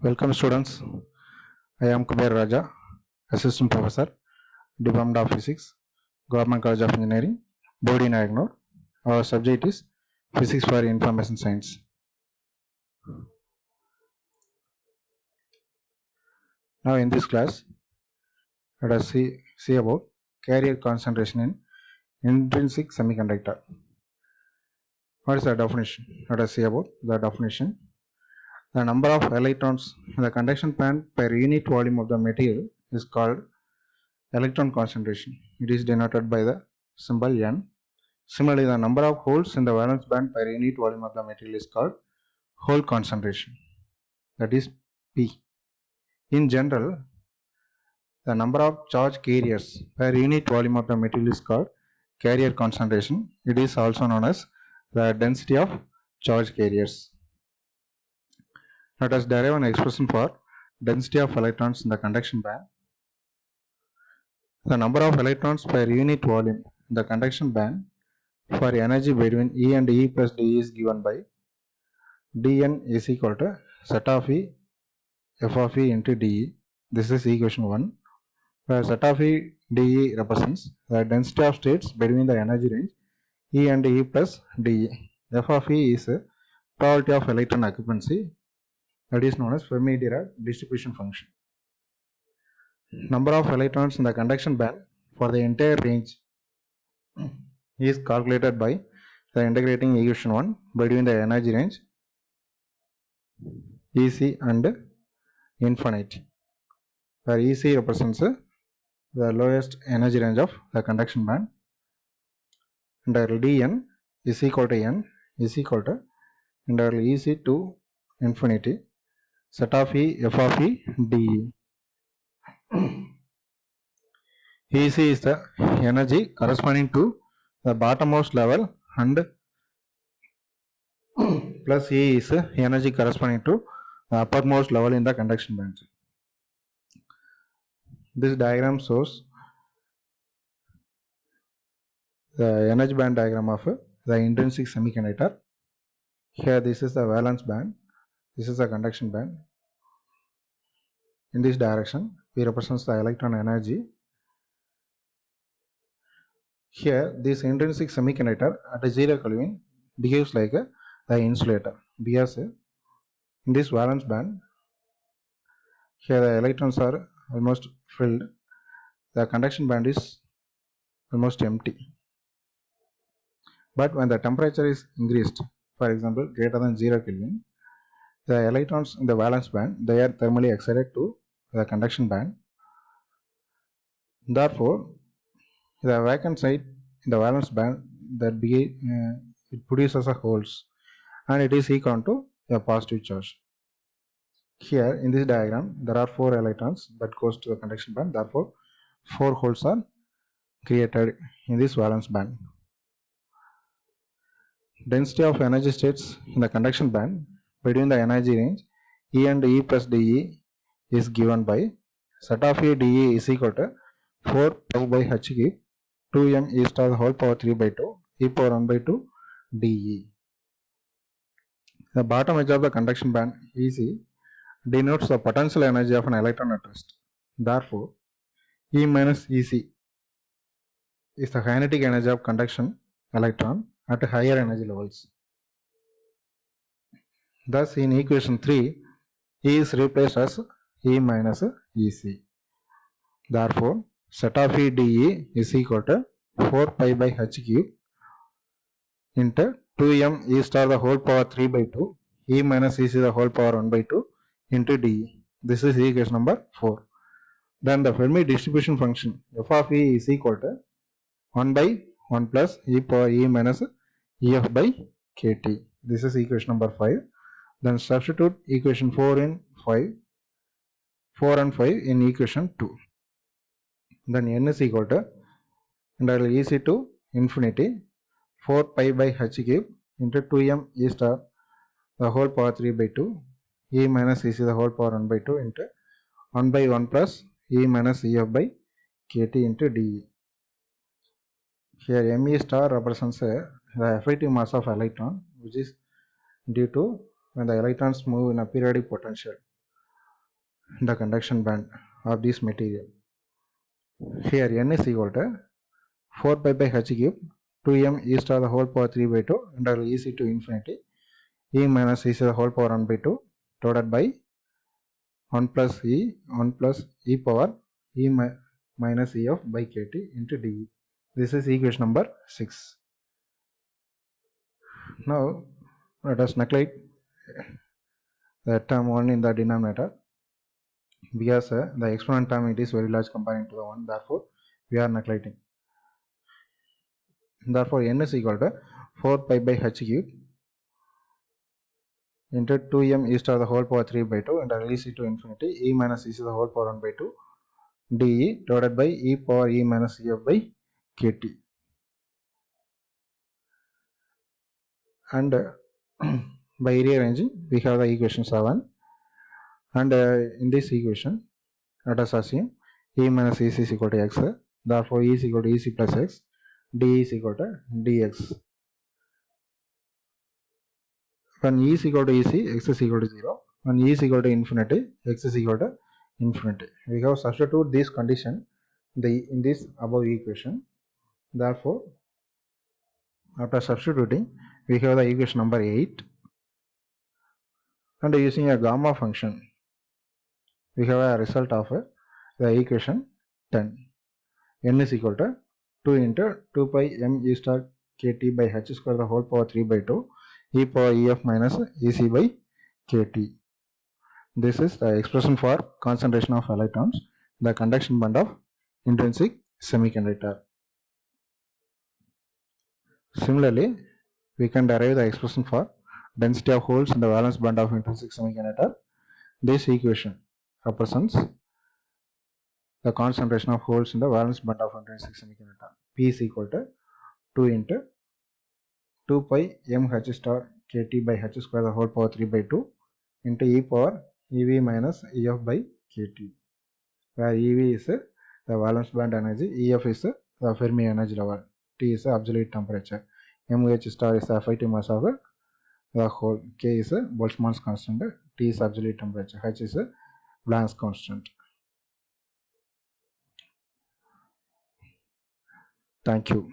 Welcome students. I am Kuber Raja, Assistant Professor, Department of Physics, Government College of Engineering, Board in Nayanur. Our subject is Physics for Information Science. Now in this class, let us see about carrier concentration in intrinsic semiconductor. What is the definition? Let us see about the definition. The number of electrons in the conduction band per unit volume of the material is called electron concentration. It is denoted by the symbol N. Similarly, the number of holes in the valence band per unit volume of the material is called hole concentration, that is P. In general, the number of charge carriers per unit volume of the material is called carrier concentration. It is also known as the density of charge carriers. Let us derive an expression for density of electrons in the conduction band. The number of electrons per unit volume in the conduction band for energy between E and E plus dE is given by dN is equal to set of E f of E into dE. This is equation 1, where set of E dE represents the density of states between the energy range E and E plus dE. F of E is a probability of electron occupancy, that is known as Fermi-Dirac distribution function. Number of electrons in the conduction band for the entire range is calculated by the integrating equation 1 between the energy range EC and infinite, where EC represents the lowest energy range of the conduction band, and dN is equal to N is equal to EC to infinity set of E f of E dE. EC is the energy corresponding to the bottommost level and plus E is energy corresponding to the uppermost level in the conduction band. This diagram shows the energy band diagram of the intrinsic semiconductor. Here this is the valence band, this is the conduction band. In this direction we represent the electron energy. Here this intrinsic semiconductor at 0 Kelvin behaves like the insulator, because in this valence band here the electrons are almost filled, the conduction band is almost empty. But when the temperature is increased, for example greater than 0 Kelvin, the electrons in the valence band, they are thermally excited to the conduction band. Therefore, the vacant site in the valence band that it produces a holes, and it is equal to a positive charge. Here in this diagram there are 4 electrons that goes to the conduction band, therefore 4 holes are created in this valence band. Density of energy states in the conduction band between the energy range E and E plus dE is given by set of E dE is equal to 4 pi by h cube 2m e star the whole power 3 by 2 e power 1 by 2 dE. The bottom edge of the conduction band EC denotes the potential energy of an electron at rest. Therefore, E minus EC is the kinetic energy of conduction electron at higher energy levels. Thus, in equation 3, E is replaced as E minus EC. Therefore, set of E dE is equal to 4 pi by h cube into 2m E star the whole power 3 by 2 E minus EC the whole power 1 by 2 into dE. This is equation number 4. Then the Fermi distribution function f of E is equal to 1 by 1 plus e power E minus EF by KT. This is equation number 5. Then substitute equation 4 and 5 in equation 2. Then N is equal to integral EC to infinity 4 pi by h cube into 2m E star the whole power 3 by 2 E minus EC the whole power 1 by 2 into 1 by 1 plus E minus EF by KT into dE. Here ME star represents the effective mass of electron, which is due to when the electrons move in a periodic potential. the conduction band of this material. Here n is equal to 4 pi by h cube 2m e star the whole power 3 by 2 integral ec to infinity e minus e to the whole power 1 by 2 divided by 1 plus e power e minus e of by kt into dE. This is equation number 6. Now let us neglect the term 1 in the denominator because the exponent term it is very large comparing to the 1, therefore we are neglecting. Therefore n is equal to 4 pi by h cube into 2m e star the whole power 3 by 2 and e c to infinity e minus e to the whole power 1 by 2 dE divided by e power e minus e of by kt. And by rearranging we have the equation 7, and in this equation let us assume e minus ec is equal to x, therefore e is equal to ec plus x, dE is equal to dx. When e is equal to ec, x is equal to 0. When e is equal to infinity, x is equal to infinity. We have substitute this condition in this above equation. Therefore after substituting we have the equation number 8, and using a gamma function we have a result of the equation 10. N is equal to 2 into 2 pi m e star kt by h square the whole power 3 by 2 e power e f minus ec by kt. This is the expression for concentration of electrons in the conduction band of intrinsic semiconductor. Similarly, we can derive the expression for density of holes in the valence band of intrinsic semiconductor. This equation represents the concentration of holes in the valence band of intrinsic semiconductor. P is equal to 2 into 2 pi m h star kt by h square the whole power 3 by 2 into e power ev minus ef by kt, where ev is the valence band energy, ef is the Fermi energy level, T is the absolute temperature, mh star is the effective mass of the hole, K is Boltzmann's constant, T is absolute temperature, H is Planck's constant. Thank you.